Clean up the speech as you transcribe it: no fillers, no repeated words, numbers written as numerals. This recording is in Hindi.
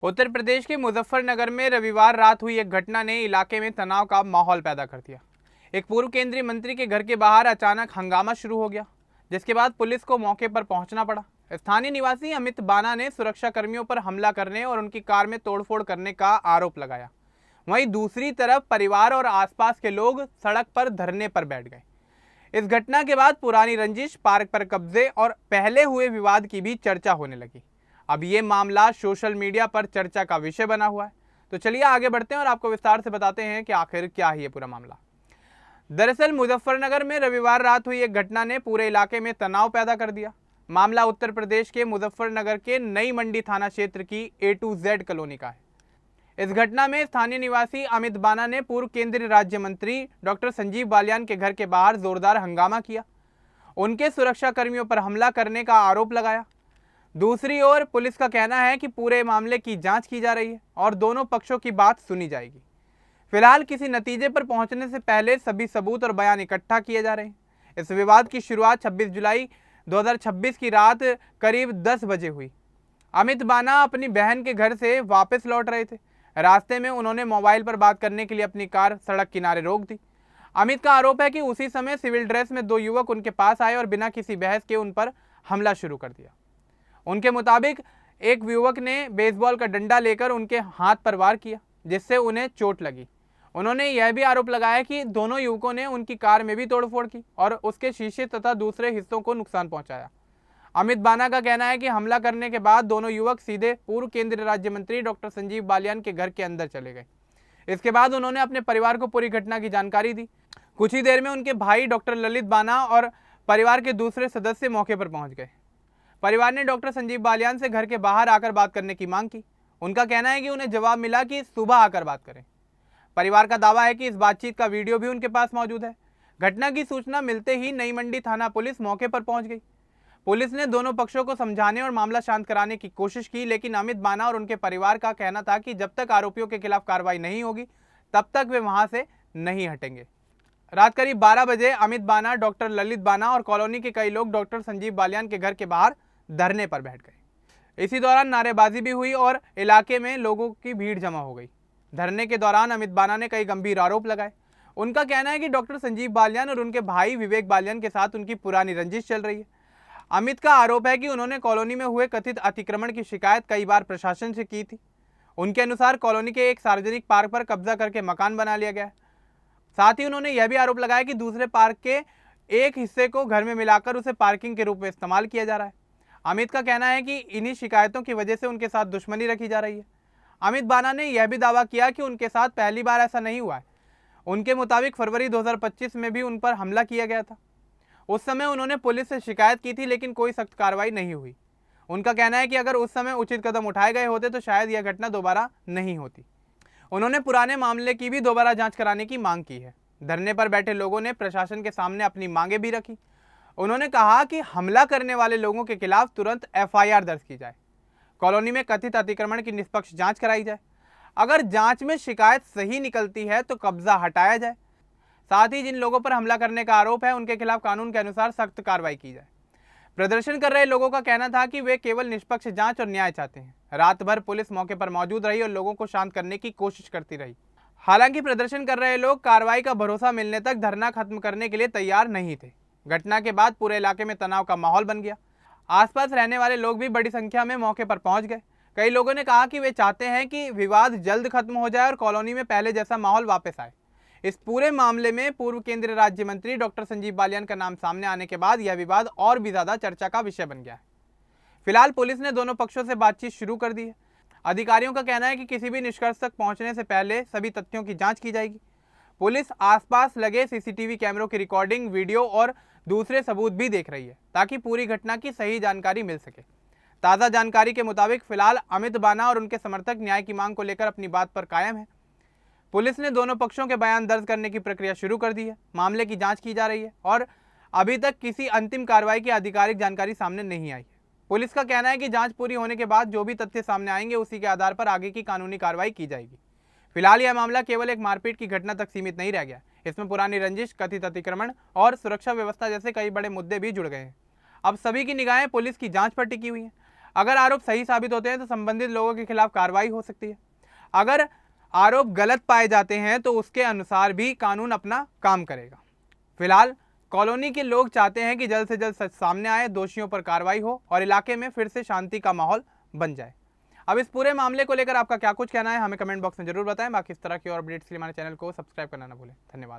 उत्तर प्रदेश के मुजफ्फरनगर में रविवार रात हुई एक घटना ने इलाके में तनाव का माहौल पैदा कर दिया। एक पूर्व केंद्रीय मंत्री के घर के बाहर अचानक हंगामा शुरू हो गया, जिसके बाद पुलिस को मौके पर पहुंचना पड़ा। स्थानीय निवासी अमित बाना ने सुरक्षा कर्मियों पर हमला करने और उनकी कार में तोड़फोड़ करने का आरोप लगाया। वहीं दूसरी तरफ परिवार और आसपास के लोग सड़क पर धरने पर बैठ गए। इस घटना के बाद पुरानी रंजिश, पार्क पर कब्जे और पहले हुए विवाद की भी चर्चा होने लगी। अब ये मामला सोशल मीडिया पर चर्चा का विषय बना हुआ है। तो चलिए आगे बढ़ते हैं और आपको विस्तार से बताते हैं कि आखिर क्या है ये पूरा मामला। दरअसल मुजफ्फरनगर में रविवार रात हुई एक घटना ने पूरे इलाके में तनाव पैदा कर दिया। मामला उत्तर प्रदेश के मुजफ्फरनगर के नई मंडी थाना क्षेत्र की A2Z कॉलोनी का है। इस घटना में स्थानीय निवासी अमित बाना ने पूर्व केंद्रीय राज्य मंत्री डॉक्टर संजीव बालियान के घर के बाहर जोरदार हंगामा किया, उनके सुरक्षा कर्मियों पर हमला करने का आरोप लगाया। दूसरी ओर पुलिस का कहना है कि पूरे मामले की जांच की जा रही है और दोनों पक्षों की बात सुनी जाएगी। फिलहाल किसी नतीजे पर पहुंचने से पहले सभी सबूत और बयान इकट्ठा किए जा रहे हैं। इस विवाद की शुरुआत 26 जुलाई 2026 की रात करीब 10 बजे हुई। अमित बाना अपनी बहन के घर से वापस लौट रहे थे। रास्ते में उन्होंने मोबाइल पर बात करने के लिए अपनी कार सड़क किनारे रोक दी। अमित का आरोप है कि उसी समय सिविल ड्रेस में दो युवक उनके पास आए और बिना किसी बहस के उन पर हमला शुरू कर दिया। उनके मुताबिक एक युवक ने बेसबॉल का डंडा लेकर उनके हाथ पर वार किया, जिससे उन्हें चोट लगी। उन्होंने यह भी आरोप लगाया कि दोनों युवकों ने उनकी कार में भी तोड़फोड़ की और उसके शीशे तथा दूसरे हिस्सों को नुकसान पहुंचाया। अमित बाना का कहना है कि हमला करने के बाद दोनों युवक सीधे पूर्व केंद्रीय राज्य मंत्री डॉक्टर संजीव बालियान के घर के अंदर चले गए। इसके बाद उन्होंने अपने परिवार को पूरी घटना की जानकारी दी। कुछ ही देर में उनके भाई डॉक्टर ललित बाना और परिवार के दूसरे सदस्य मौके पर पहुंच गए। परिवार ने डॉक्टर संजीव बालियान से घर के बाहर आकर बात करने की मांग की। उनका कहना है कि उन्हें जवाब मिला कि सुबह आकर बात करें। परिवार का दावा है कि इस बातचीत का वीडियो भी उनके पास मौजूद है। घटना की सूचना मिलते ही नई मंडी थाना पुलिस मौके पर पहुंच गई। पुलिस ने दोनों पक्षों को समझाने और मामला शांत कराने की कोशिश की, लेकिन अमित बाना और उनके परिवार का कहना था कि जब तक आरोपियों के खिलाफ कार्रवाई नहीं होगी तब तक वे वहां से नहीं हटेंगे। रात करीब 12 बजे अमित बाना, डॉक्टर ललित बाना और कॉलोनी के कई लोग डॉक्टर संजीव बालियान के घर के बाहर धरने पर बैठ गए। इसी दौरान नारेबाजी भी हुई और इलाके में लोगों की भीड़ जमा हो गई। धरने के दौरान अमित बाना ने कई गंभीर आरोप लगाए। उनका कहना है कि डॉक्टर संजीव बालियान और उनके भाई विवेक बालियान के साथ उनकी पुरानी रंजिश चल रही है। अमित का आरोप है कि उन्होंने कॉलोनी में हुए कथित अतिक्रमण की शिकायत कई बार प्रशासन से की थी। उनके अनुसार कॉलोनी के एक सार्वजनिक पार्क पर कब्जा करके मकान बना लिया गया है। साथ ही उन्होंने यह भी आरोप लगाया कि दूसरे पार्क के एक हिस्से को घर में मिलाकर उसे पार्किंग के रूप में इस्तेमाल किया जा रहा है। अमित का कहना है कि इन्हीं शिकायतों की वजह से उनके साथ दुश्मनी रखी जा रही है। अमित बाना ने यह भी दावा किया कि उनके साथ पहली बार ऐसा नहीं हुआ है। उनके मुताबिक फरवरी 2025 में भी उन पर हमला किया गया था। उस समय उन्होंने पुलिस से शिकायत की थी, लेकिन कोई सख्त कार्रवाई नहीं हुई। उनका कहना है कि अगर उस समय उचित कदम उठाए गए होते तो शायद यह घटना दोबारा नहीं होती। उन्होंने पुराने मामले की भी दोबारा जांच कराने की मांग की है। धरने पर बैठे लोगों ने प्रशासन के सामने अपनी मांगे भी रखी। उन्होंने कहा कि हमला करने वाले लोगों के खिलाफ तुरंत FIR दर्ज की जाए, कॉलोनी में कथित अतिक्रमण की निष्पक्ष जांच कराई जाए, अगर जांच में शिकायत सही निकलती है तो कब्जा हटाया जाए। साथ ही जिन लोगों पर हमला करने का आरोप है उनके खिलाफ कानून के अनुसार सख्त कार्रवाई की जाए। प्रदर्शन कर रहे लोगों का कहना था कि वे केवल निष्पक्ष जांच और न्याय चाहते हैं। रात भर पुलिस मौके पर मौजूद रही और लोगों को शांत करने की कोशिश करती रही। हालांकि प्रदर्शन कर रहे लोग कार्रवाई का भरोसा मिलने तक धरना खत्म करने के लिए तैयार नहीं थे। घटना के बाद पूरे इलाके में तनाव का माहौल बन गया। आसपास रहने वाले लोग भी बड़ी संख्या में मौके पर पहुंच गए। कई लोगों ने कहा कि वे चाहते हैं कि विवाद जल्द खत्म हो जाए और कॉलोनी में पहले जैसा माहौल वापस आए। इस पूरे मामले में पूर्व केंद्रीय राज्य मंत्री डॉक्टर संजीव बालियान का नाम सामने आने के बाद यह विवाद और भी ज्यादा चर्चा का विषय बन गया है। फिलहाल पुलिस ने दोनों पक्षों से बातचीत शुरू कर दी है। अधिकारियों का कहना है कि किसी भी निष्कर्ष तक पहुंचने से पहले सभी तथ्यों की जांच की जाएगी। पुलिस आसपास लगे CCTV कैमरों की रिकॉर्डिंग, वीडियो और दूसरे सबूत भी देख रही है ताकि पूरी घटना की सही जानकारी मिल सके। ताज़ा जानकारी के मुताबिक फिलहाल अमित बाना और उनके समर्थक न्याय की मांग को लेकर अपनी बात पर कायम है। पुलिस ने दोनों पक्षों के बयान दर्ज करने की प्रक्रिया शुरू कर दी है। मामले की जांच की जा रही है और अभी तक किसी अंतिम कार्रवाई की आधिकारिक जानकारी सामने नहीं आई है। पुलिस का कहना है कि जांच पूरी होने के बाद जो भी तथ्य सामने आएंगे उसी के आधार पर आगे की कानूनी कार्रवाई की जाएगी। फिलहाल यह मामला केवल एक मारपीट की घटना तक सीमित नहीं रह गया। इसमें पुरानी रंजिश, कथित अतिक्रमण और सुरक्षा व्यवस्था जैसे कई बड़े मुद्दे भी जुड़ गए हैं। अब सभी की निगाहें पुलिस की जांच पर टिकी हुई हैं। अगर आरोप सही साबित होते हैं तो संबंधित लोगों के खिलाफ कार्रवाई हो सकती है। अगर आरोप गलत पाए जाते हैं तो उसके अनुसार भी कानून अपना काम करेगा। फिलहाल कॉलोनी के लोग चाहते हैं कि जल्द से जल्द सच सामने आए, दोषियों पर कार्रवाई हो और इलाके में फिर से शांति का माहौल बन जाए। अब इस पूरे मामले को लेकर आपका क्या कुछ कहना है हमें कमेंट बॉक्स में जरूर बताएं। बाकी इस तरह की और अपडेट्स के लिए हमारे चैनल को सब्सक्राइब करना ना भूलें। धन्यवाद।